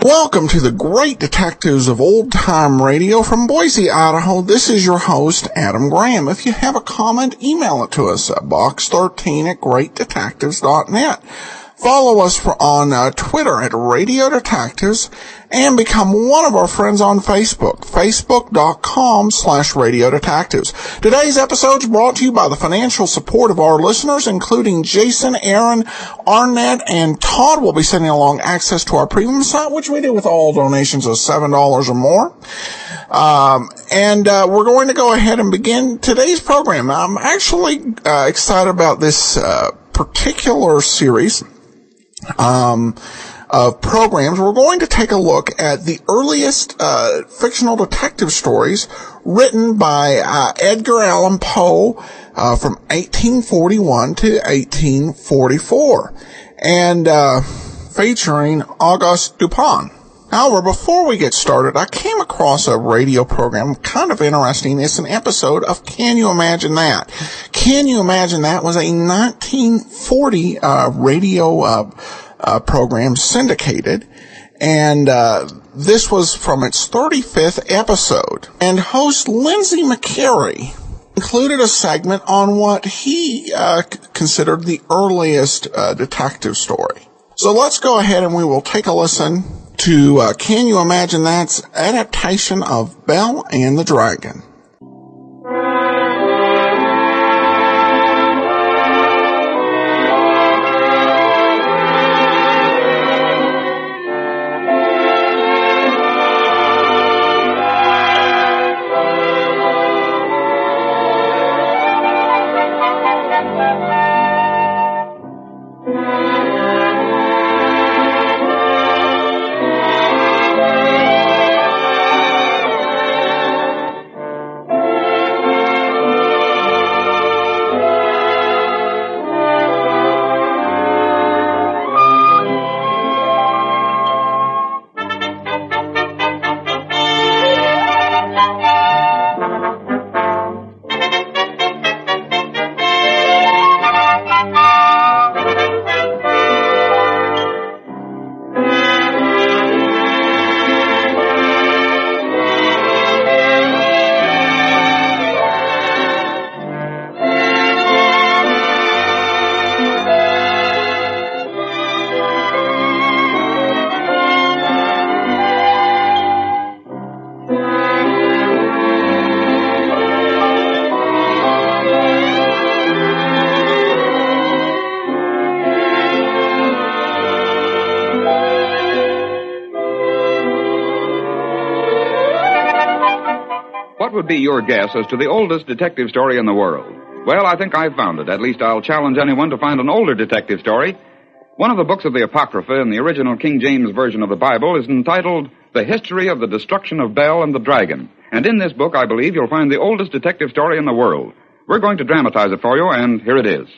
Welcome to the Great Detectives of Old Time Radio from Boise, Idaho. This is your host, Adam Graham. If you have a comment, email it to us at box13@greatdetectives.net. Follow us on Twitter at Radio Detectives and become one of our friends on Facebook, facebook.com/Radio Detectives. Today's episode is brought to you by the financial support of our listeners, including Jason, Aaron, Arnett, and Todd. Will be sending along access to our premium site, which we do with all donations of $7 or more. We're going to go ahead and begin today's program. I'm actually excited about this particular series of programs. We're going to take a look at the earliest fictional detective stories written by Edgar Allan Poe from 1841 to 1844, and featuring Auguste Dupin. However, before we get started, I came across a radio program kind of interesting. It's an episode of Can You Imagine That? Can You Imagine That was a 1940 radio program syndicated, and this was from its 35th episode. And host Lindsay McCary included a segment on what he considered the earliest detective story. So let's go ahead and we will take a listen to Can You Imagine That's adaptation of Belle and the Dragon. What would be your guess as to the oldest detective story in the world? Well, I think I've found it. At least I'll challenge anyone to find an older detective story. One of the books of the Apocrypha in the original King James Version of the Bible is entitled The History of the Destruction of Bel and the Dragon. And in this book, I believe, you'll find the oldest detective story in the world. We're going to dramatize it for you, and here it is.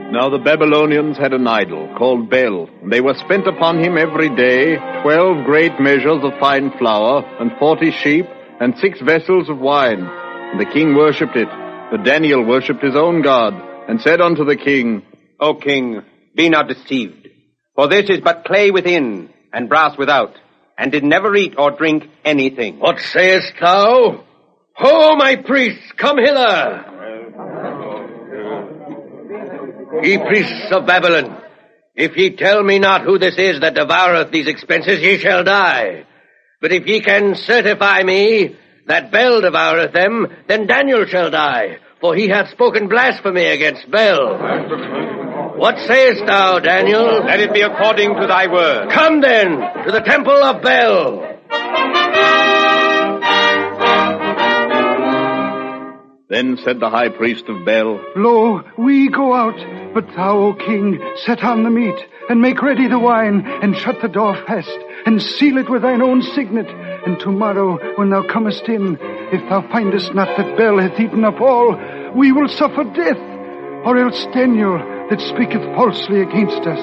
Now the Babylonians had an idol called Bel. They were spent upon him every day 12 great measures of fine flour, and 40 sheep, and 6 vessels of wine. And the king worshipped it. But Daniel worshipped his own God, and said unto the king, O king, be not deceived, for this is but clay within, and brass without, and did never eat or drink anything. What sayest thou? Ho, my priests, come hither! Ye priests of Babylon, if ye tell me not who this is that devoureth these expenses, ye shall die. But if ye can certify me that Bel devoureth them, then Daniel shall die, for he hath spoken blasphemy against Bel. What sayest thou, Daniel? Let it be according to thy word. Come then to the temple of Bel. Then said the high priest of Bel, Lo, we go out, but thou, O king, set on the meat, and make ready the wine, and shut the door fast, and seal it with thine own signet. And tomorrow, when thou comest in, if thou findest not that Bel hath eaten up all, we will suffer death, or else Daniel, that speaketh falsely against us.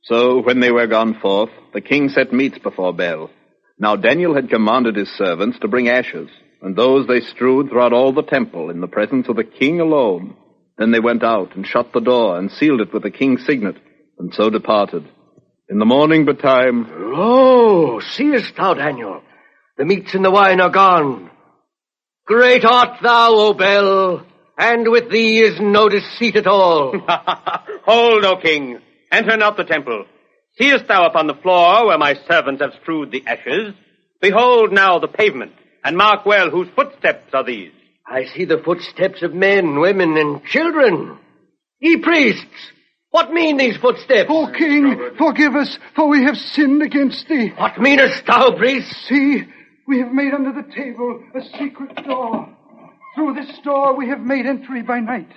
So when they were gone forth, the king set meats before Bel. Now Daniel had commanded his servants to bring ashes, and those they strewed throughout all the temple in the presence of the king alone. Then they went out and shut the door and sealed it with the king's signet, and so departed. In the morning betime... Lo, seest thou, Daniel? The meats and the wine are gone. Great art thou, O Bel, and with thee is no deceit at all. Hold, O king. Enter not the temple. Seest thou upon the floor where my servants have strewed the ashes? Behold now the pavement, and mark well whose footsteps are these. I see the footsteps of men, women, and children. Ye priests, what mean these footsteps? O king, forgive us, for we have sinned against thee. What meanest thou, priest? See, we have made under the table a secret door. Through this door we have made entry by night.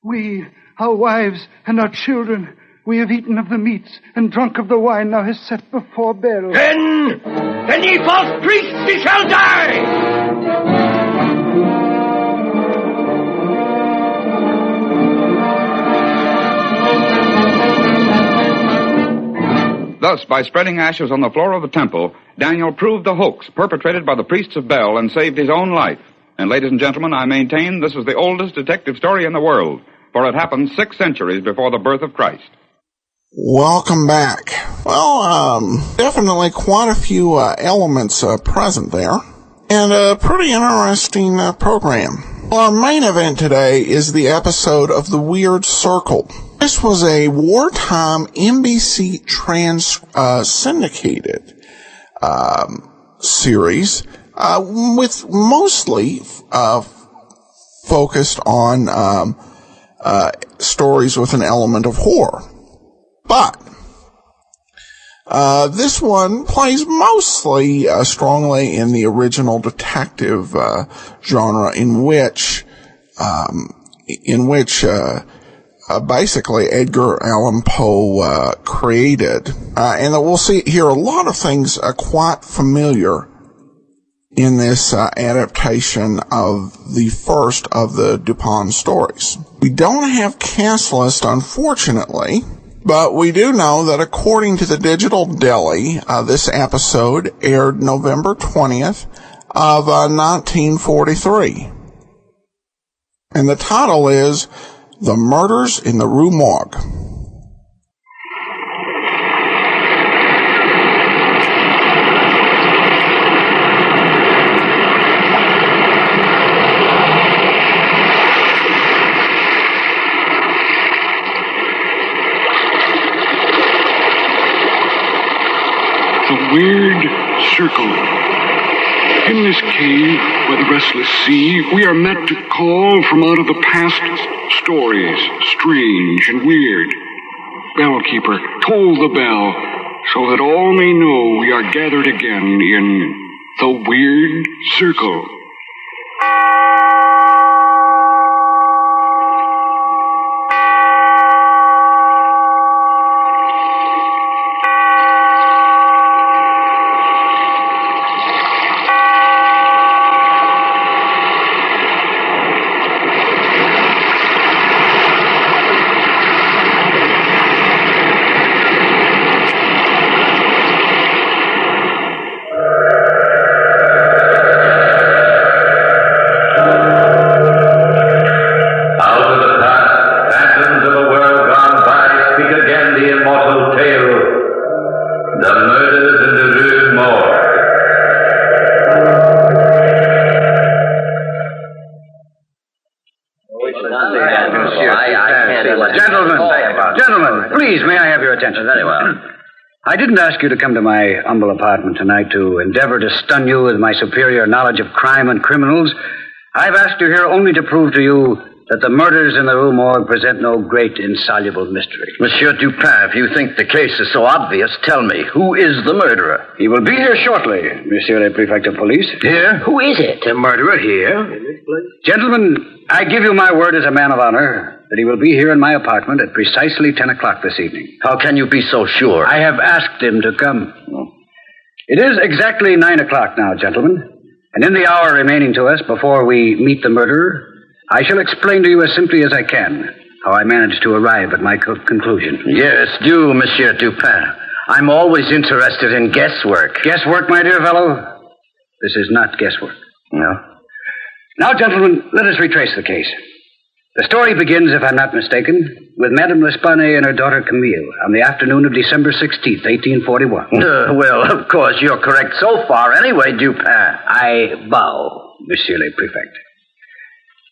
We, our wives, and our children, we have eaten of the meats and drunk of the wine thou hast set before Bel. Then ye false priests, ye shall die! Thus, by spreading ashes on the floor of the temple, Daniel proved the hoax perpetrated by the priests of Bel and saved his own life. And, ladies and gentlemen, I maintain this is the oldest detective story in the world, for it happened 6 centuries before the birth of Christ. Welcome back. Well, definitely quite a few elements present there, and a pretty interesting program. Well, our main event today is the episode of The Weird Circle. This was a wartime NBC syndicated series with mostly focused on stories with an element of horror. But this one plays mostly strongly in the original detective genre, in which basically Edgar Allan Poe created, and we'll see here a lot of things quite familiar in this adaptation of the first of the Dupin stories. We don't have cast list, unfortunately, but we do know that according to the Digital Deli, this episode aired November 20th of 1943. And the title is The Murders in the Rue Morgue. The Weird Circle. In this cave by the restless sea, we are met to call from out of the past stories, strange and weird. Bellkeeper, toll the bell, so that all may know we are gathered again in the Weird Circle. Gentlemen, please, may I have your attention? Very well. I didn't ask you to come to my humble apartment tonight to endeavor to stun you with my superior knowledge of crime and criminals. I've asked you here only to prove to you that the murders in the Rue Morgue present no great insoluble mystery. Monsieur Dupin, if you think the case is so obvious, tell me, who is the murderer? He will be here shortly, Monsieur le Prefect of Police. Here? Who is it? The murderer here? Gentlemen, I give you my word as a man of honor that he will be here in my apartment at precisely 10 o'clock this evening. How can you be so sure? I have asked him to come. It is exactly 9 o'clock now, gentlemen. And in the hour remaining to us before we meet the murderer, I shall explain to you as simply as I can how I managed to arrive at my conclusion. Yes, do, Monsieur Dupin. I'm always interested in guesswork. Guesswork, my dear fellow? This is not guesswork. No? Now, gentlemen, let us retrace the case. The story begins, if I'm not mistaken, with Madame L'Espanaye and her daughter Camille on the afternoon of December 16th, 1841. Well, of course, you're correct so far anyway, Dupin. I bow, Monsieur le Prefect.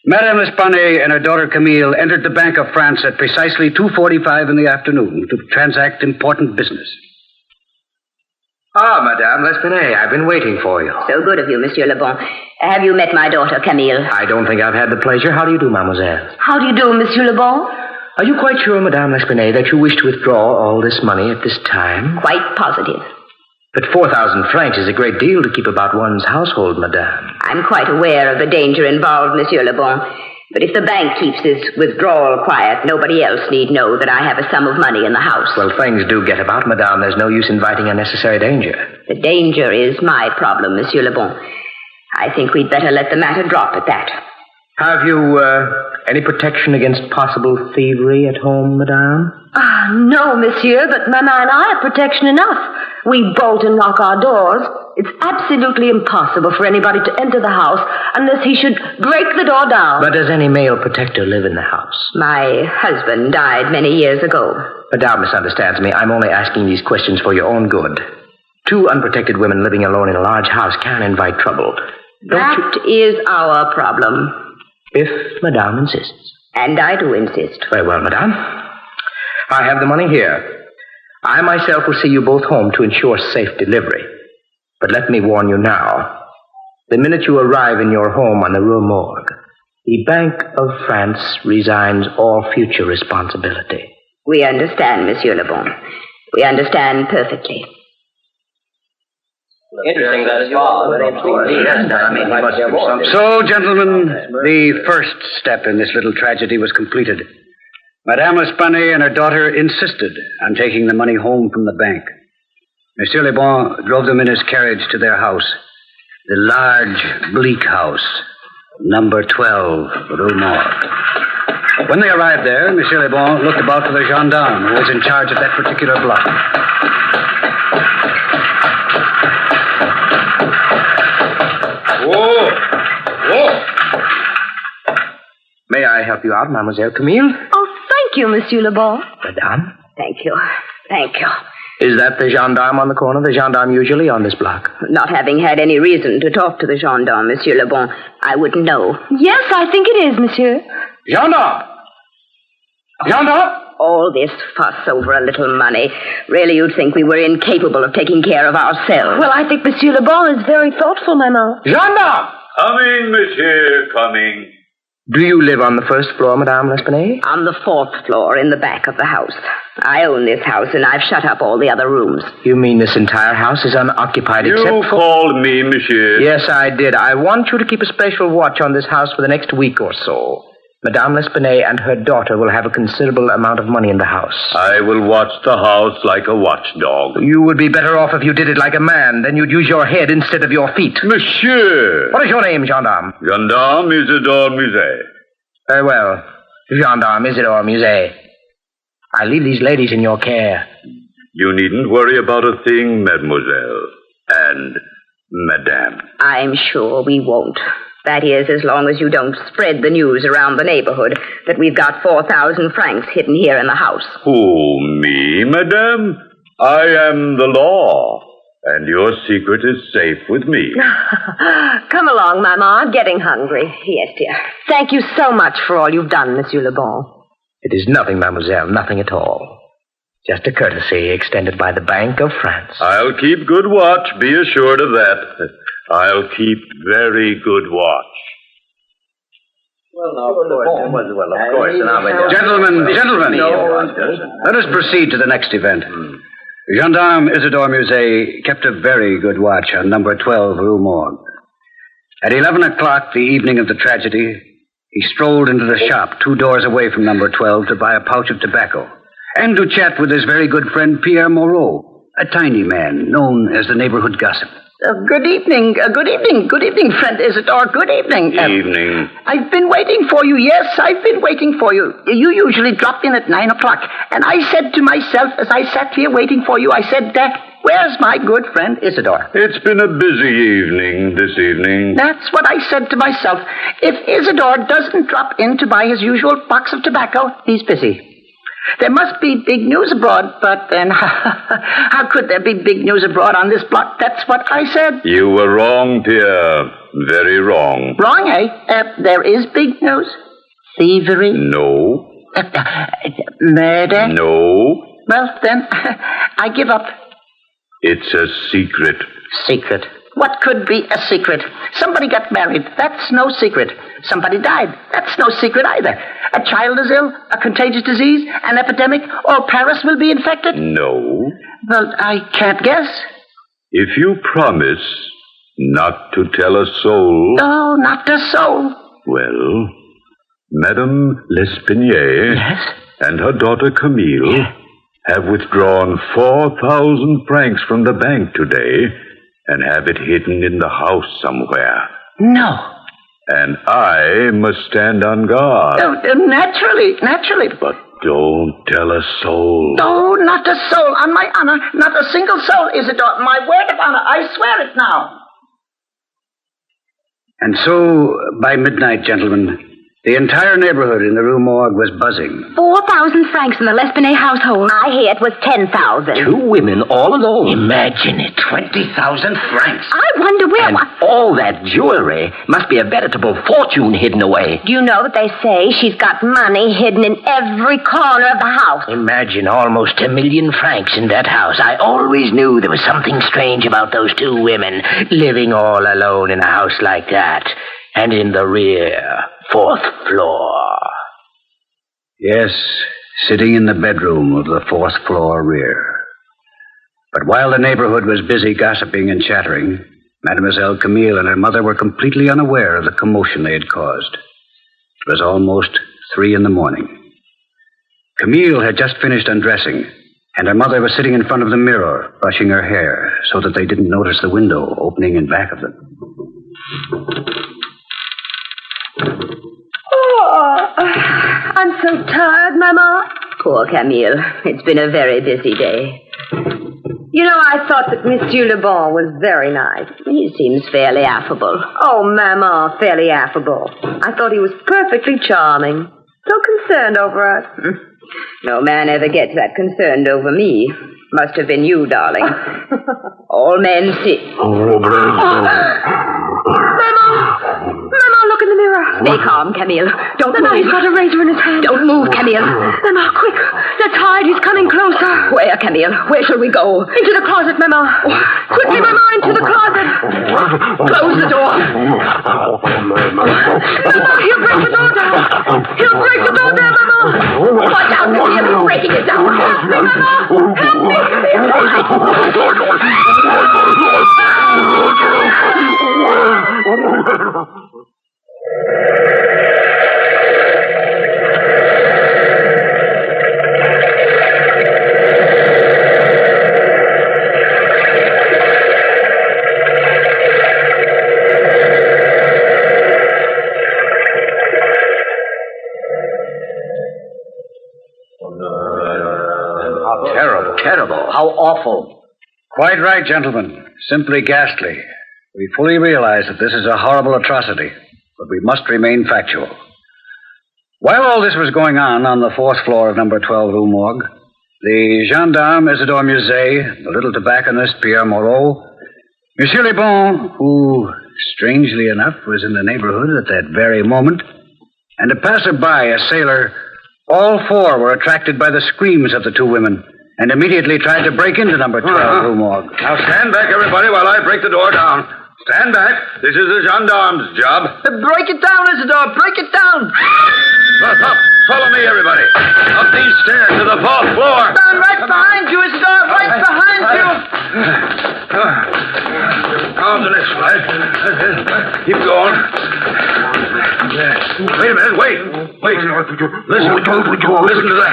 Madame L'Espanaye and her daughter Camille entered the Bank of France at precisely 2:45 in the afternoon to transact important business. Ah, Madame L'Espanaye, I've been waiting for you. So good of you, Monsieur Le Bon. Have you met my daughter, Camille? I don't think I've had the pleasure. How do you do, mademoiselle? How do you do, Monsieur Le Bon? Are you quite sure, Madame L'Espanaye, that you wish to withdraw all this money at this time? Quite positive. But 4,000 francs is a great deal to keep about one's household, Madame. I'm quite aware of the danger involved, Monsieur Le Bon. But if the bank keeps its withdrawal quiet, nobody else need know that I have a sum of money in the house. Well, things do get about, Madame. There's no use inviting unnecessary danger. The danger is my problem, Monsieur Le Bon. I think we'd better let the matter drop at that. Have you, any protection against possible thievery at home, Madame? No, Monsieur, but Mama and I have protection enough. We bolt and lock our doors. It's absolutely impossible for anybody to enter the house unless he should break the door down. But does any male protector live in the house? My husband died many years ago. Madame misunderstands me. I'm only asking these questions for your own good. Two unprotected women living alone in a large house can invite trouble. That is our problem. If Madame insists. And I do insist. Very well, Madame. I have the money here. I myself will see you both home to ensure safe delivery. But let me warn you now. The minute you arrive in your home on the Rue Morgue, the Bank of France resigns all future responsibility. We understand, Monsieur Le Bon. We understand perfectly. Interesting that as well. So, gentlemen, the first step in this little tragedy was completed. Madame L'Espanaye and her daughter insisted on taking the money home from the bank. Monsieur Le Bon drove them in his carriage to their house, the large, bleak house, number 12, Rue Morgue. When they arrived there, Monsieur Le Bon looked about for the gendarme who was in charge of that particular block. May I help you out, Mademoiselle Camille? Oh, thank you, Monsieur Le Bon. Madame? Thank you. Thank you. Is that the gendarme on the corner? The gendarme usually on this block? Not having had any reason to talk to the gendarme, Monsieur Le Bon, I wouldn't know. Yes, I think it is, Monsieur. Gendarme! Gendarme! All this fuss over a little money. Really, you'd think we were incapable of taking care of ourselves. Well, I think Monsieur Le Bon is very thoughtful, Maman. Gendarme! Coming, monsieur, coming. Do you live on the first floor, Madame L'Espanaye? On the 4th floor, in the back of the house. I own this house, and I've shut up all the other rooms. You mean this entire house is unoccupied except for... You called me, monsieur. Yes, I did. I want you to keep a special watch on this house for the next week or so. Madame L'Espanaye and her daughter will have a considerable amount of money in the house. I will watch the house like a watchdog. You would be better off if you did it like a man. Then you'd use your head instead of your feet. Monsieur! What is your name, gendarme? Gendarme Isidore Musée. Very well. Gendarme Isidore Musée. I leave these ladies in your care. You needn't worry about a thing, mademoiselle. And madame. I'm sure we won't. That is, as long as you don't spread the news around the neighborhood that we've got 4,000 francs hidden here in the house. Who, me, madame? I am the law, and your secret is safe with me. Come along, Maman. I'm getting hungry. Yes, dear. Thank you so much for all you've done, Monsieur Le Bon. It is nothing, mademoiselle, nothing at all. Just a courtesy extended by the Bank of France. I'll keep good watch, be assured of that. I'll keep very good watch. Gentlemen, let us proceed to the next event. Gendarme Isidore Musée kept a very good watch on number 12 Rue Morgue. At 11 o'clock the evening of the tragedy, he strolled into the shop 2 doors away from number 12 to buy a pouch of tobacco and to chat with his very good friend Pierre Moreau, a tiny man known as the neighborhood gossip. Good evening, friend Isidore. Good evening. Evening. I've been waiting for you. Yes, I've been waiting for you. You usually drop in at 9 o'clock. And I said to myself, as I sat here waiting for you, I said, where's my good friend Isidore? It's been a busy evening this evening. That's what I said to myself. If Isidore doesn't drop in to buy his usual box of tobacco, he's busy. There must be big news abroad, but then how could there be big news abroad on this block? That's what I said. You were wrong, Pierre. Very wrong. Wrong, eh? There is big news? Thievery? No. Murder? No. Well, then, I give up. It's a secret. Secret? What could be a secret? Somebody got married. That's no secret. Somebody died. That's no secret either. A child is ill, a contagious disease, an epidemic, or Paris will be infected? No. Well, I can't guess. If you promise not to tell a soul... No, not a soul. Well, Madame L'Espinier and her daughter Camille have withdrawn 4,000 francs from the bank today and have it hidden in the house somewhere. No. And I must stand on guard. Naturally. But don't tell a soul. No, not a soul. On my honor, not a single soul, Isidore. My word of honor. I swear it now. And so, by midnight, gentlemen, the entire neighborhood in the Rue Morgue was buzzing. 4,000 francs in the L'Espinay household. I hear it was 10,000. 2 women all alone. Imagine it, 20,000 francs. I wonder where... And all that jewelry must be a veritable fortune hidden away. Do you know that they say she's got money hidden in every corner of the house? Imagine almost 1,000,000 francs in that house. I always knew there was something strange about those 2 women living all alone in a house like that. And in the rear, 4th floor. Yes, sitting in the bedroom of the 4th floor rear. But while the neighborhood was busy gossiping and chattering, Mademoiselle Camille and her mother were completely unaware of the commotion they had caused. It was almost 3 a.m. Camille had just finished undressing, and her mother was sitting in front of the mirror, brushing her hair, so that they didn't notice the window opening in back of them. Oh, I'm so tired, Mama. Poor Camille. It's been a very busy day. You know, I thought that Monsieur Le Bon was very nice. He seems fairly affable. Oh, Mama, fairly affable. I thought he was perfectly charming. So concerned over us. No man ever gets that concerned over me. Must have been you, darling. All men see... Mama, look in the mirror. Stay calm, Camille. Don't Mama, move. he's got a razor in his hand. Don't move, Camille. Mama, quick. Let's hide. He's coming closer. Where, Camille? Where shall we go? Into the closet, Mama. Quickly, Mama, into the closet. Close the door. Mama, he'll break the door down. He'll break the door down, Mama. Watch out, Camille. He's breaking it down. Help me, Mama. Help me. Terrible. How awful. Quite right, gentlemen. Simply ghastly. We fully realize that this is a horrible atrocity, but we must remain factual. While all this was going on the 4th floor of number 12 Rue Morgue, the gendarme Isidore Musée, the little tobacconist Pierre Moreau, Monsieur Le Bon, who, strangely enough, was in the neighborhood at that very moment, and a passerby, a sailor, all 4 were attracted by the screams of the 2 women, and immediately tried to break into number 12 Rue Morgue. Now stand back, everybody, while I break the door down. Stand back. This is the gendarme's job. Break it down, Isidore. Break it down. Up. Follow me, everybody. Up these stairs to the 4th floor. Stand right behind you, Isidore. Right behind you. On the next flight. Keep going. Wait a minute. Wait. Listen to that.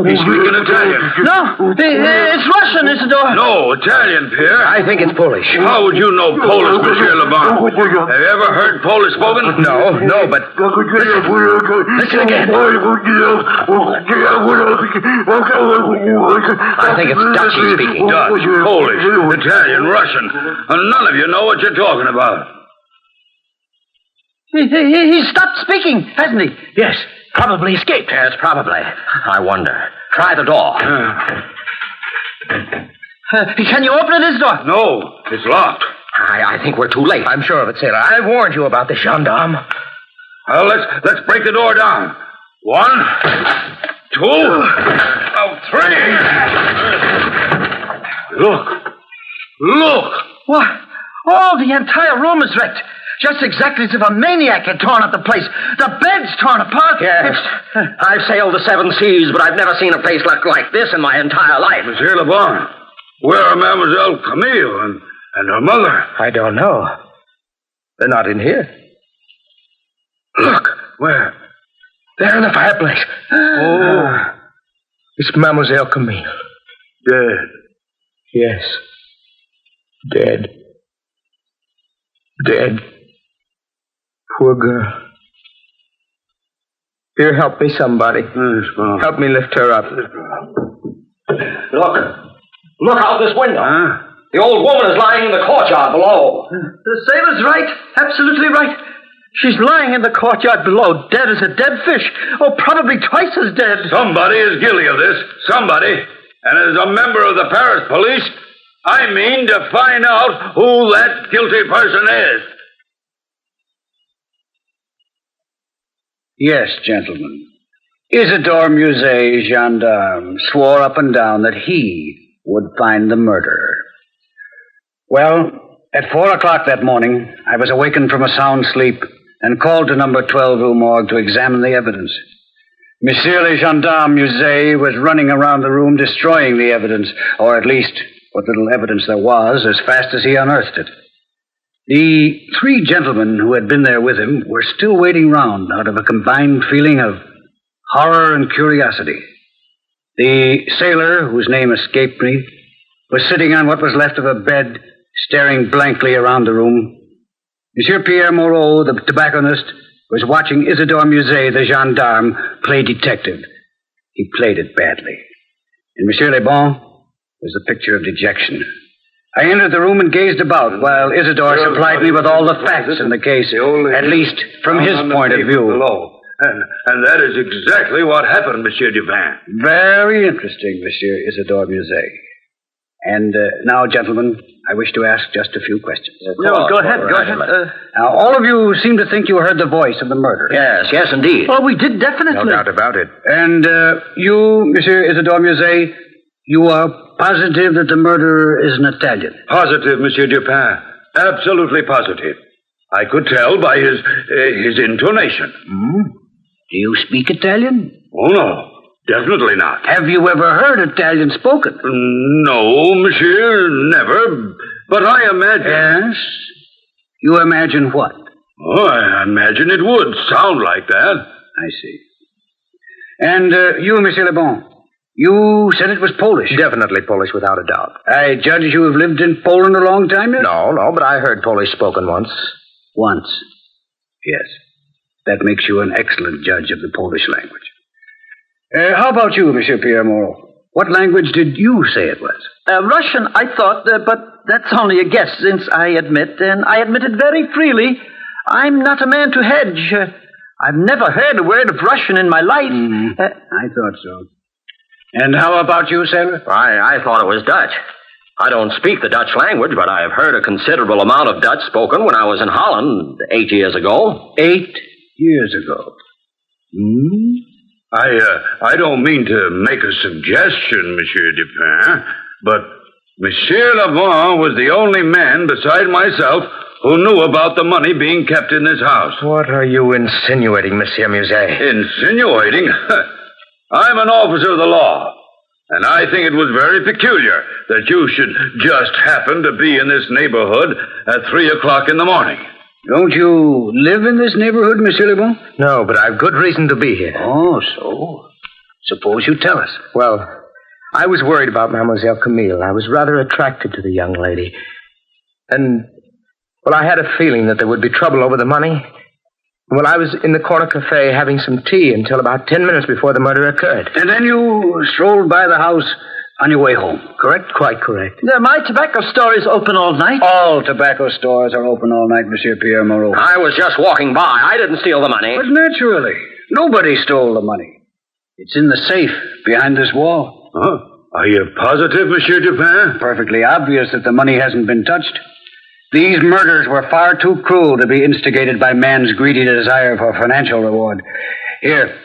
He's speaking Italian. No, it's Russian, Isidore. No, Italian, Pierre. I think it's Polish. How would you know Polish, Monsieur Lebon? Have you ever heard Polish spoken? No, but... Listen again. I think it's Dutch he's speaking. Dutch, Polish, Italian, Russian. And none of you know what you're talking about. He stopped speaking, hasn't he? Yes, probably escaped. Yes, probably. I wonder. Try the door. Can you open it, Isidore? No, it's locked. I think we're too late. I'm sure of it, sailor. I warned you about the gendarme. Well, let's break the door down. 1, 2, 3. Look. What? Oh, the entire room is wrecked. Just exactly as if a maniac had torn up the place. The bed's torn apart. Yes. I've sailed the 7 seas, but I've never seen a place look like this in my entire life. Monsieur Lebon, where are Mademoiselle Camille and her mother? I don't know. They're not in here. Look. Where? They're in the fireplace. Oh. It's Mademoiselle Camille. Dead. Yes. Dead. Poor girl. Here, help me, somebody. Help me lift her up. Look out this window. Huh? The old woman is lying in the courtyard below. The sailor's right. Absolutely right. She's lying in the courtyard below, dead as a dead fish. Oh, probably twice as dead. Somebody is guilty of this. Somebody. And as a member of the Paris police, I mean to find out who that guilty person is. Yes, gentlemen. Isidore Musée, gendarme, swore up and down that he would find the murderer. Well, at 4 o'clock that morning, I was awakened from a sound sleep and called to number 12 Rue Morgue to examine the evidence. Monsieur le Gendarme Musée was running around the room destroying the evidence, or at least what little evidence there was, as fast as he unearthed it. The 3 gentlemen who had been there with him were still waiting round out of a combined feeling of horror and curiosity. The sailor, whose name escaped me, was sitting on what was left of a bed, staring blankly around the room. Monsieur Pierre Moreau, the tobacconist, was watching Isidore Musée, the gendarme, play detective. He played it badly. And Monsieur Lebon was a picture of dejection. I entered the room and gazed about, while Isidore supplied me with all the facts in the case, at least from his point of view. And that is exactly what happened, Monsieur Dupin. Very interesting, Monsieur Isidore Musée. And now, gentlemen, I wish to ask just a few questions. Go ahead. Now, all of you seem to think you heard the voice of the murderer. Yes, indeed. Oh, we did definitely. No doubt about it. And you, Monsieur Isidore Musée, you are positive that the murderer is an Italian? Positive, Monsieur Dupin. Absolutely positive. I could tell by his intonation. Do you speak Italian? Oh, no. Definitely not. Have you ever heard Italian spoken? No, monsieur, never. But I imagine... Yes? You imagine what? Oh, I imagine it would sound like that. I see. And you, Monsieur Lebon, you said it was Polish? Definitely Polish, without a doubt. I judge you have lived in Poland a long time yet? No, but I heard Polish spoken once. Once? Yes. That makes you an excellent judge of the Polish language. How about you, Monsieur Pierre Moreau? What language did you say it was? Russian, I thought, but that's only a guess, since I admit, and I admit it very freely, I'm not a man to hedge. I've never heard a word of Russian in my life. I thought so. And how about you, sailor? I thought it was Dutch. I don't speak the Dutch language, but I have heard a considerable amount of Dutch spoken when I was in Holland 8 years ago. 8 years ago? I don't mean to make a suggestion, Monsieur Dupin, but Monsieur Leblanc was the only man beside myself who knew about the money being kept in this house. What are you insinuating, Monsieur Musset? Insinuating? I'm an officer of the law, and I think it was very peculiar that you should just happen to be in this neighborhood at 3 o'clock in the morning. Don't you live in this neighborhood, Monsieur Leblanc? No, but I've good reason to be here. Oh, so? Suppose you tell us. Well, I was worried about Mademoiselle Camille. I was rather attracted to the young lady. And, well, I had a feeling that there would be trouble over the money. Well, I was in the corner cafe having some tea until about 10 minutes before the murder occurred. And then you strolled by the house on your way home, correct? Quite correct. My tobacco store is open all night. All tobacco stores are open all night, Monsieur Pierre Moreau. I was just walking by. I didn't steal the money. But naturally, nobody stole the money. It's in the safe behind this wall. Huh? Are you positive, Monsieur Dupin? Perfectly obvious that the money hasn't been touched. These murders were far too cruel to be instigated by man's greedy desire for financial reward. Here,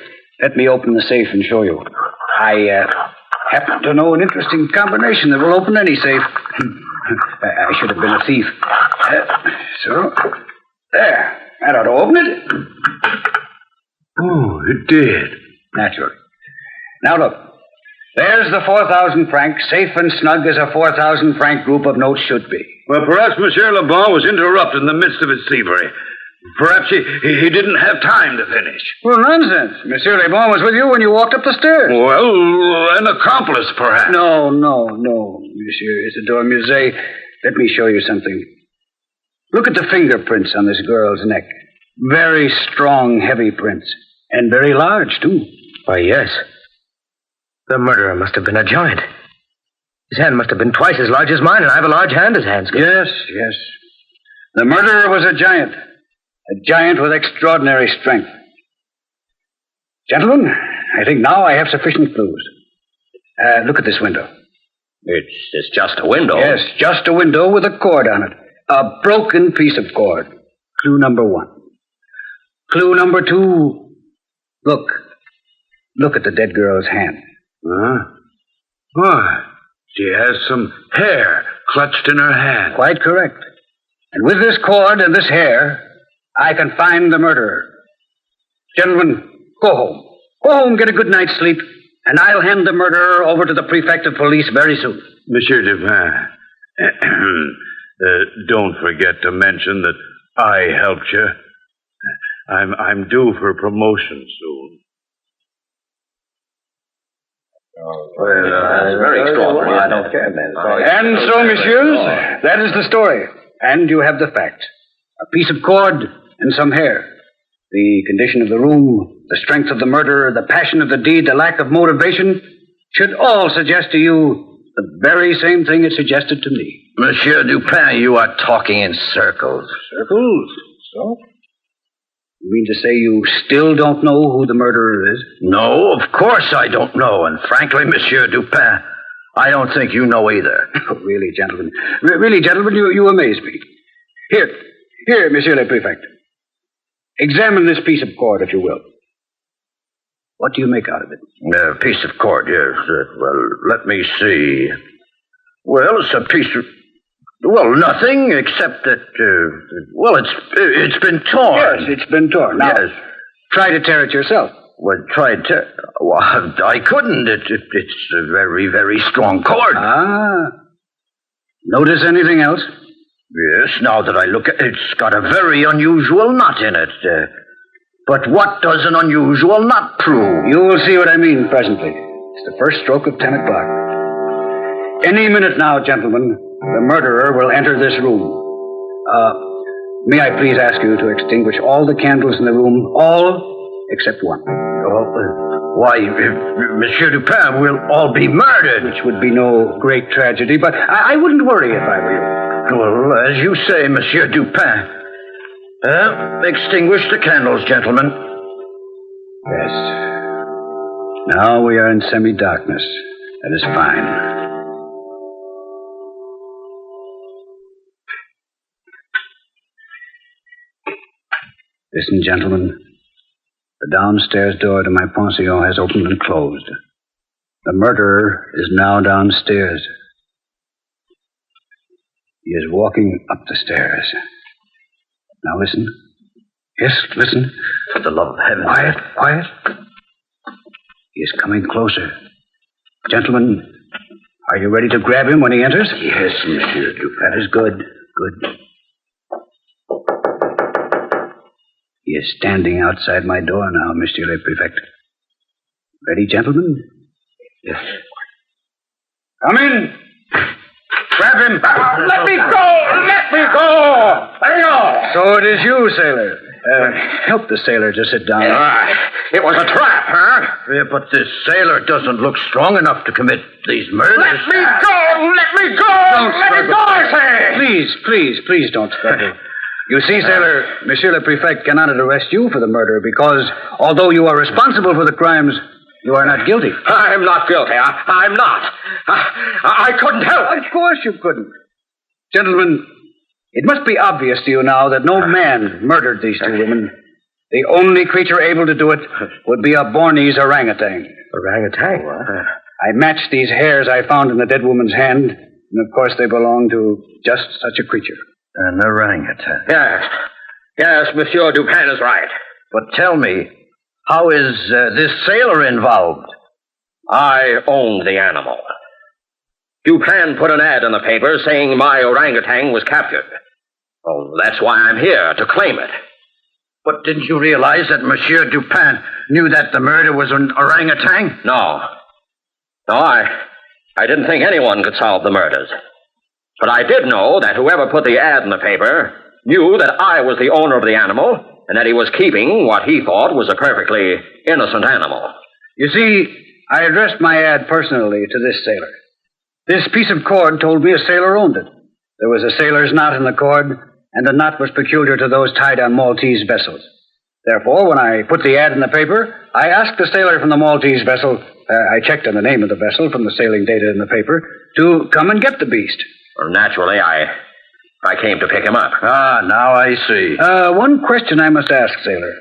let me open the safe and show you. I happen to know an interesting combination that will open any safe. I should have been a thief. So, there. That ought to open it. Oh, it did. Naturally. Now look. There's the 4,000 francs, safe and snug as a 4,000 franc group of notes should be. Well, perhaps Monsieur Leblanc was interrupted in the midst of his thievery. Perhaps he didn't have time to finish. Well, nonsense. Monsieur Leblanc was with you when you walked up the stairs. Well, an accomplice, perhaps. No, Monsieur Isidore Musset. Let me show you something. Look at the fingerprints on this girl's neck. Very strong, heavy prints. And very large, too. Why, yes. The murderer must have been a giant. His hand must have been twice as large as mine, and I have a large hand as hands. Yes. The murderer was a giant. A giant with extraordinary strength. Gentlemen, I think now I have sufficient clues. Look at this window. It's just a window. Yes, just a window with a cord on it. A broken piece of cord. Clue number 1. Clue number 2. Look at the dead girl's hand. Huh? Why? She has some hair clutched in her hand. Quite correct. And with this cord and this hair, I can find the murderer. Gentlemen, go home. Go home, get a good night's sleep, and I'll hand the murderer over to the prefect of police very soon. Monsieur Dupin, don't forget to mention that I helped you. I'm due for promotion soon. That's very extraordinary. I don't care, then. And so, messieurs, that is the story. And you have the facts. A piece of cord and some hair. The condition of the room, the strength of the murderer, the passion of the deed, the lack of motivation should all suggest to you the very same thing it suggested to me. Monsieur Dupin, you are talking in circles. Circles? So? You mean to say you still don't know who the murderer is? No, of course I don't know. And frankly, Monsieur Dupin, I don't think you know either. Oh, really, gentlemen. Really, gentlemen, you amaze me. Here, Monsieur le Prefect. Examine this piece of cord, if you will. What do you make out of it? A piece of cord, yes. Well, let me see. Well, it's a piece of... Well, nothing except that, it's been torn. Yes, it's been torn. Now, yes. Try to tear it yourself. Well, well, I couldn't. It's a very, very strong cord. Notice anything else? Yes, now that I look at it, it's got a very unusual knot in it. But what does an unusual knot prove? You will see what I mean presently. It's the first stroke of 10 o'clock. Any minute now, gentlemen, the murderer will enter this room. May I please ask you to extinguish all the candles in the room, all except one. Why, Monsieur Dupin, we'll all be murdered. Which would be no great tragedy, but I wouldn't worry if I were you. Well, as you say, Monsieur Dupin. Extinguish the candles, gentlemen. Yes. Now we are in semi-darkness. That is fine. Listen, gentlemen. The downstairs door to my pension has opened and closed. The murderer is now downstairs. He is walking up the stairs. Now listen. Yes, listen. For the love of heaven. Quiet, quiet. He is coming closer. Gentlemen, are you ready to grab him when he enters? Yes, Monsieur Dupin. That is good, good. He is standing outside my door now, Monsieur le Prefect. Ready, gentlemen? Yes. Come in. Grab him. Let me go! Let me go! Let me go! So it is you, sailor. Help the sailor to sit down. It was a trap, huh? Yeah, but this sailor doesn't look strong enough to commit these murders. Let me go! Let me go! Let me go, I say! Please don't struggle. You see, sailor, Monsieur le Prefect cannot arrest you for the murder because, although you are responsible for the crimes, you are not guilty. I'm not guilty. I'm not. I couldn't help it. Of course you couldn't. Gentlemen, it must be obvious to you now that no man murdered these two women. The only creature able to do it would be a Bornese orangutan. Orangutan? What? I matched these hairs I found in the dead woman's hand, and of course they belong to just such a creature. An orangutan. Yes, Monsieur Dupin is right. But tell me, how is this sailor involved? I owned the animal. Dupin put an ad in the paper saying my orangutan was captured. Oh, that's why I'm here, to claim it. But didn't you realize that Monsieur Dupin knew that the murder was an orangutan? No, I didn't think anyone could solve the murders. But I did know that whoever put the ad in the paper knew that I was the owner of the animal and that he was keeping what he thought was a perfectly innocent animal. You see, I addressed my ad personally to this sailor. This piece of cord told me a sailor owned it. There was a sailor's knot in the cord, and the knot was peculiar to those tied on Maltese vessels. Therefore, when I put the ad in the paper, I asked the sailor from the Maltese vessel, I checked on the name of the vessel from the sailing data in the paper, to come and get the beast. Well, naturally, I came to pick him up. Now I see. One question I must ask, sailor.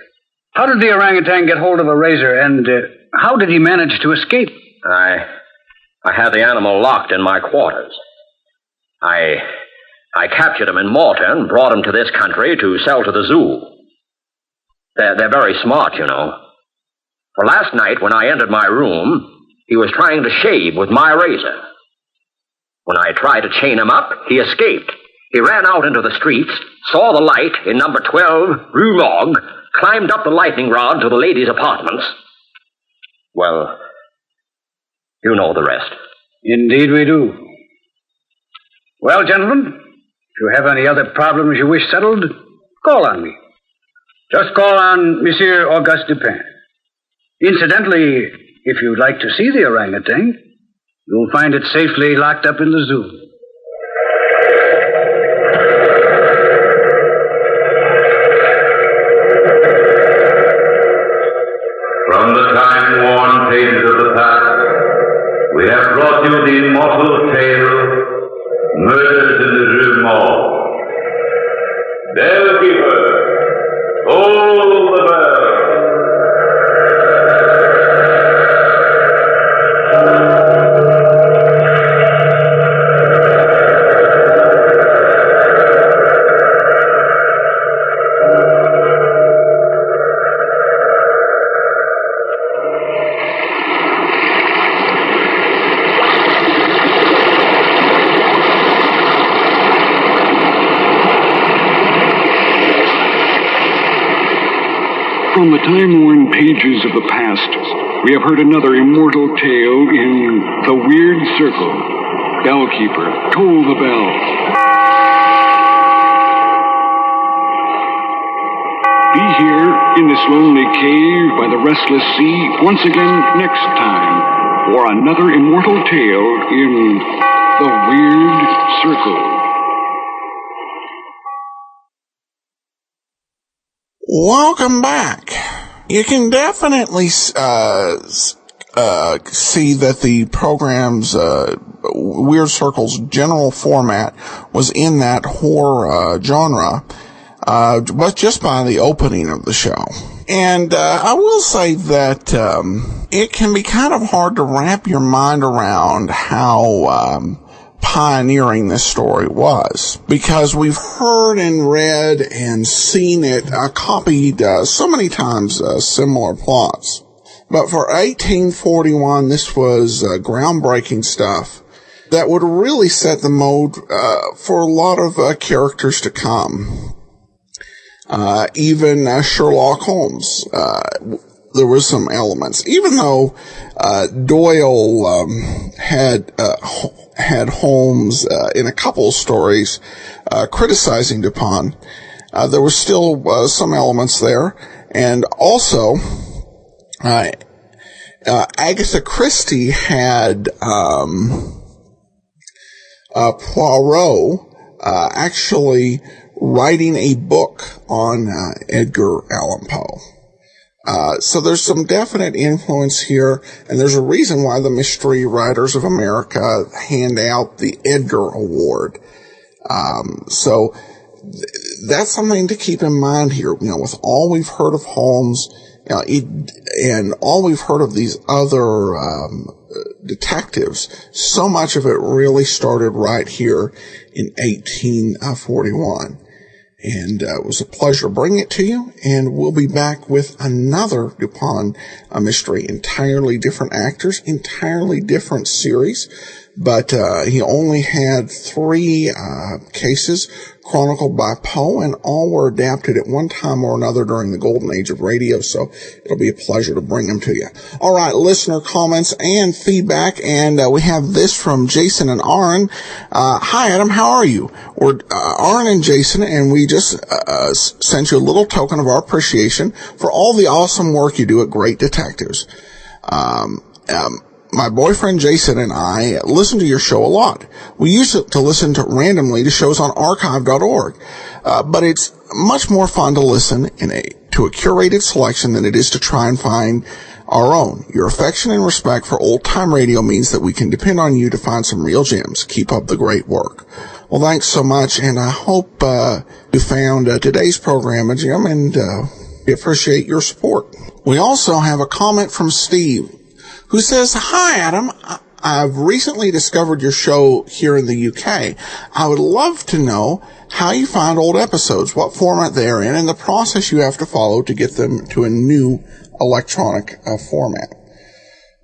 How did the orangutan get hold of a razor, and how did he manage to escape? I had the animal locked in my quarters. I captured him in Malta and brought him to this country to sell to the zoo. They're very smart, you know. For last night, when I entered my room, he was trying to shave with my razor. When I tried to chain him up, he escaped. He ran out into the streets, saw the light in number 12, Rue Morgue, climbed up the lightning rod to the ladies' apartments. Well, you know the rest. Indeed we do. Well, gentlemen, if you have any other problems you wish settled, call on me. Just call on Monsieur Auguste Dupin. Incidentally, if you'd like to see the orangutan, you'll find it safely locked up in the zoo. From the time-worn pages of the past, we have brought you the immortal tale, Murders in the Rue Morgue. Bellkeeper, toll the bell. From the time-worn pages of the past, we have heard another immortal tale in The Weird Circle. Bellkeeper, toll the bell. Be here in this lonely cave by the restless sea once again next time for another immortal tale in The Weird Circle. Welcome back. You can definitely see that the program's Weird Circle's general format was in that horror genre, but just by the opening of the show. And I will say that it can be kind of hard to wrap your mind around how pioneering this story was, because we've heard and read and seen it copied so many times, similar plots. But for 1841, this was groundbreaking stuff that would really set the mode for a lot of characters to come. Even Sherlock Holmes, there was some elements. Even though Doyle had Holmes in a couple of stories criticizing Dupin, there was still some elements there. And also, Agatha Christie had Poirot actually writing a book on Edgar Allan Poe. So there's some definite influence here, and there's a reason why the Mystery Writers of America hand out the Edgar Award. So that's something to keep in mind here. With all we've heard of Holmes, and all we've heard of these other detectives, so much of it really started right here in 1841. And it was a pleasure bringing it to you, and we'll be back with another Dupin mystery. Entirely different actors, entirely different series, but he only had 3 cases chronicled by Poe, and all were adapted at one time or another during the golden age of radio, so it'll be a pleasure to bring them to you. All right, listener comments and feedback, and we have this from Jason and Aaron. Hi, Adam, how are you? We're Aaron and Jason, and we just sent you a little token of our appreciation for all the awesome work you do at Great Detectives. My boyfriend Jason and I listen to your show a lot. We used to listen randomly to shows on archive.org, but it's much more fun to listen to a curated selection than it is to try and find our own. Your affection and respect for old-time radio means that we can depend on you to find some real gems. Keep up the great work. Well, thanks so much, and I hope you found today's program a gem, and we appreciate your support. We also have a comment from Steve, who says, "Hi, Adam. I've recently discovered your show here in the UK. I would love to know how you find old episodes, what format they're in, and the process you have to follow to get them to a new electronic format."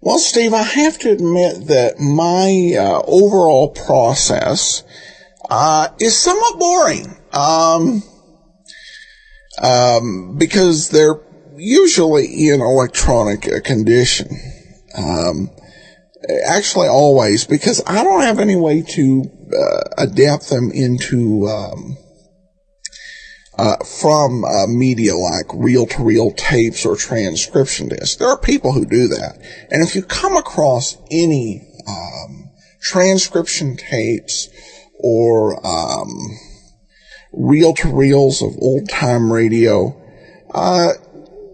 Well, Steve, I have to admit that my overall process is somewhat boring, because they're usually in electronic condition. Actually always, because I don't have any way to adapt them into from media like reel-to-reel tapes or transcription discs. There are people who do that, and if you come across any transcription tapes or reel-to-reels of old-time radio,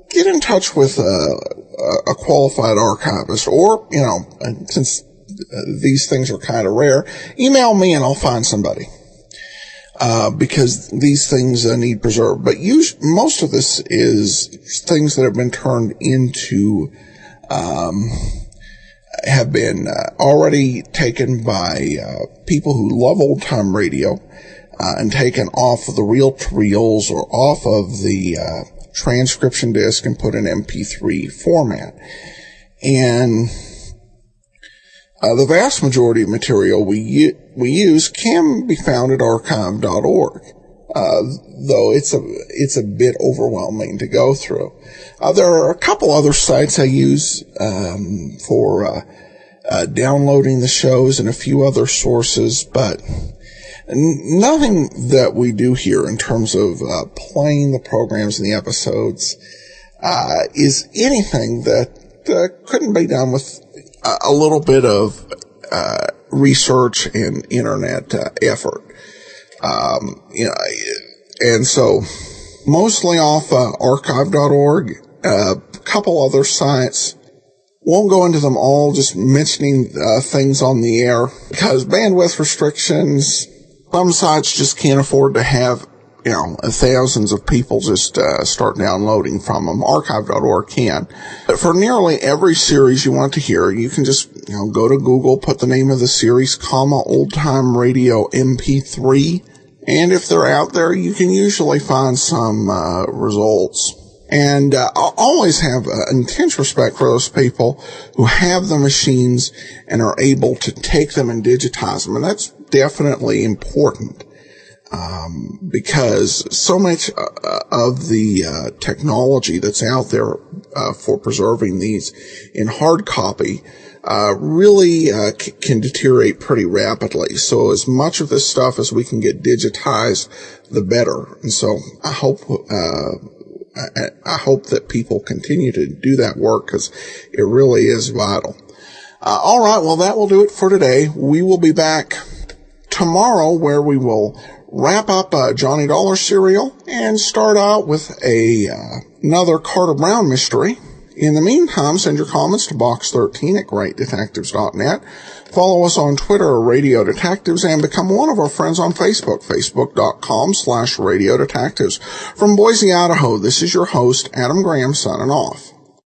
get in touch with a qualified archivist, or, since these things are kind of rare, email me and I'll find somebody, because these things need preserved. But most of this is things that have been turned into, have been already taken by people who love old-time radio, and taken off of the reel-to-reels or off of the transcription disc and put in MP3 format. And the vast majority of material we use can be found at archive.org, though it's a bit overwhelming to go through. There are a couple other sites I use for downloading the shows, and a few other sources, but nothing that we do here in terms of playing the programs and the episodes is anything that couldn't be done with a little bit of research and internet effort. And so mostly off archive.org, a couple other sites. Won't go into them all, just mentioning things on the air, because bandwidth restrictions. Some sites just can't afford to have thousands of people just start downloading from them. Archive.org can. But for nearly every series you want to hear, you can just go to Google, put the name of the series, Old Time Radio MP3, and if they're out there, you can usually find some results. And I always have intense respect for those people who have the machines and are able to take them and digitize them, and that's definitely important. Because so much of the technology that's out there for preserving these in hard copy really can deteriorate pretty rapidly. So as much of this stuff as we can get digitized, the better. And so I hope that people continue to do that work, because it really is vital. All right, well, that will do it for today. We will be back tomorrow, where we will wrap up Johnny Dollar serial and start out with another Carter Brown mystery. In the meantime, send your comments to box13@greatdetectives.net. Follow us on Twitter or Radio Detectives, and become one of our friends on Facebook, facebook.com/Radio Detectives. From Boise, Idaho, this is your host, Adam Graham, signing off.